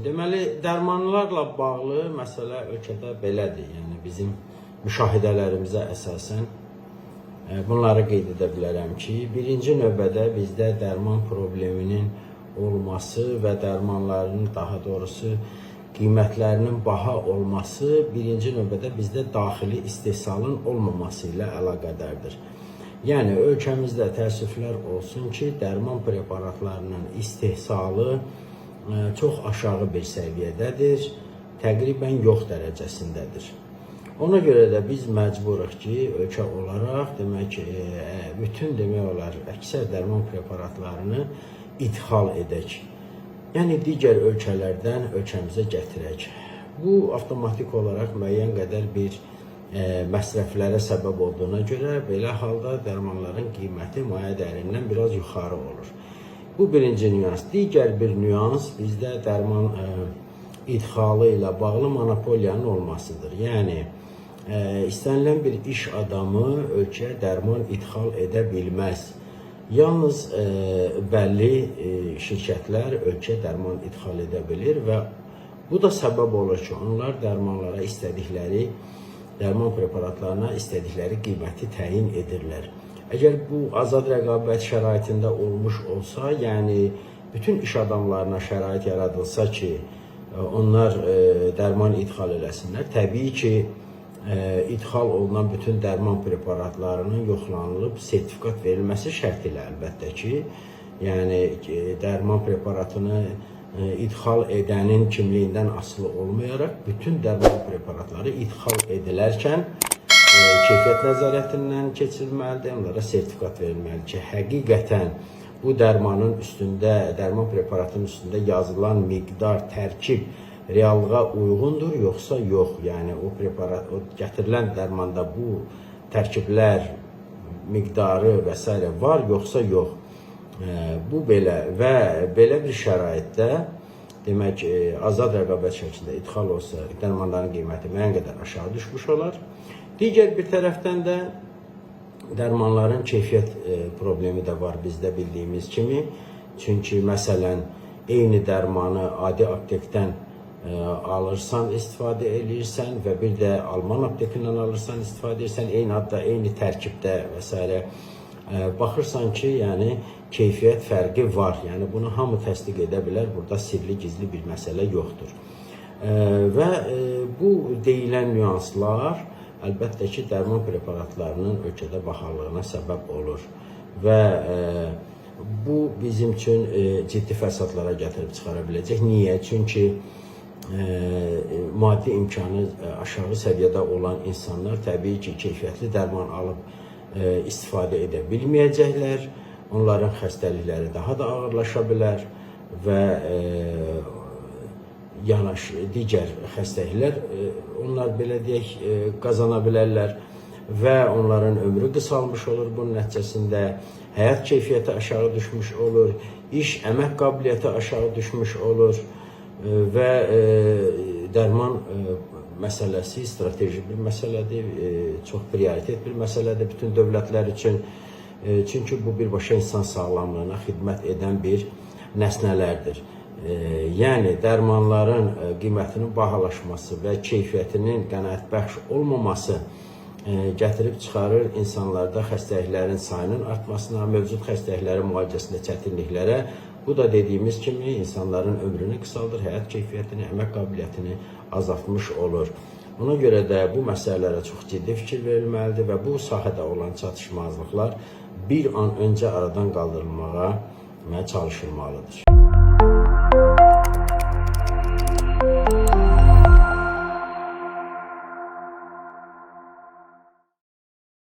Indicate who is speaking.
Speaker 1: Deməli, dərmanlarla bağlı məsələ ölkədə belədir. Yəni bizim müşahidələrimizə əsasən bunları qeyd edə bilərəm ki, birinci növbədə bizdə dərman probleminin olması və dərmanların, daha doğrusu qiymətlərinin baha olması birinci növbədə bizdə daxili istehsalın olmaması ilə əlaqədardır. Yəni ölkəmizdə təəssüflər olsun ki, dərman preparatlarının istehsalı çox aşağı bir səviyyədədir, təqribən yox dərəcəsindədir. Ona görə də biz məcburuq ki, ölkə olaraq bütün demək olar əksər dərman preparatlarını ithal edək. Yəni digər ölkələrdən ölkəmizə gətirək. Bu avtomatik olaraq müəyyən qədər bir məsrəflərə səbəb olduğuna görə belə halda dərmanların qiyməti maya dəyərindən biraz yuxarı olur. Bu birinci nüans. Digər bir nüans bizdə dərman idxalı ilə bağlı monopoliyanın olmasıdır. Yəni istənilən bir iş adamı ölkəyə dərman idxal edə bilməz. Yalnız bəlli şirkətlər ölkəyə dərman idxal edə bilir və bu da səbəb olur ki, onlar dərmanlara istədikləri, dərman preparatlarına istədikləri qiyməti təyin edirlər. Əgər bu azad rəqabət şəraitində olmuş olsa, yəni bütün iş adamlarına şərait yaradılsa ki, onlar dərman idxal eləsinlər, təbii ki, idxal olunan bütün dərman preparatlarının yoxlanılıb sertifikat verilməsi şərt ilə əlbəttə ki, yəni dərman preparatını idxal edənin kimliyindən asılı olmayaraq bütün dərman preparatları idxal edilərkən keyfiyyət nəzarətindən keçirilməlidir, onlara sertifikat verilməlidir ki, həqiqətən bu dərmanın üstündə, dərman preparatının üstündə yazılan miqdar, tərkib reallığa uyğundur, yoxsa yox. Yəni o preparat, o gətirilən dərmanda bu tərkiblər, miqdarı və s. var, yoxsa yox. Bu belə və belə bir şəraitdə demək azad rəqabət şəklində idxal olsa, dərmanların qiyməti müəyyən qədər aşağı düşmüş olar. Digər bir tərəfdən də dərmanların keyfiyyət problemi də var bizdə bildiyimiz kimi. Çünki məsələn eyni dərmanı adi aptekdən alırsan, istifadə edirsən və bir də Alman aptekindən alırsan, istifadə edirsən, eyni adda, eyni tərkibdə və s. Baxırsan ki, yəni keyfiyyət fərqi var. Yəni bunu hamı təsdiq edə bilər. Burada sirli, gizli bir məsələ yoxdur. Və bu deyilən nüanslar əlbəttə ki, dərman preparatlarının ölkədə bahalığına səbəb olur. Və bu bizim üçün ciddi fəsadlara gətirib çıxara biləcək. Niyə? Çünki maddi imkanı aşağı səviyyədə olan insanlar təbii ki, keyfiyyətli dərman alıb istifadə edə bilməyəcəklər. Onların xəstəlikləri daha da ağırlaşa bilər və digər xəstəliklər onlar belə deyək qazana bilərlər və onların ömrü qısalmış olur. Bunun nəticəsində həyat keyfiyyəti aşağı düşmüş olur, iş, əmək qabiliyyəti aşağı düşmüş olur və dərman məsələsi strateji bir məsələdir, çox prioritet bir məsələdir bütün dövlətlər üçün. Çünki bu birbaşa insan sağlamlığına xidmət edən bir nəsnələrdir. Yəni dərmanların qiymətinin bahalaşması və keyfiyyətinin qənaətbəxş olmaması gətirib çıxarır insanlarda xəstəliklərin sayının artmasına, mövcud xəstəliklərin müalicəsində çətinliklərə. Bu da dediyimiz kimi insanların ömrünü qısaldır, həyat keyfiyyətini, əmək qabiliyyətini azaltmış olur. Ona görə də bu məsələlərə çox ciddi fikir verilməlidir və bu sahədə olan çatışmazlıqlar bir an öncə aradan qaldırılmağa çalışılmalıdır.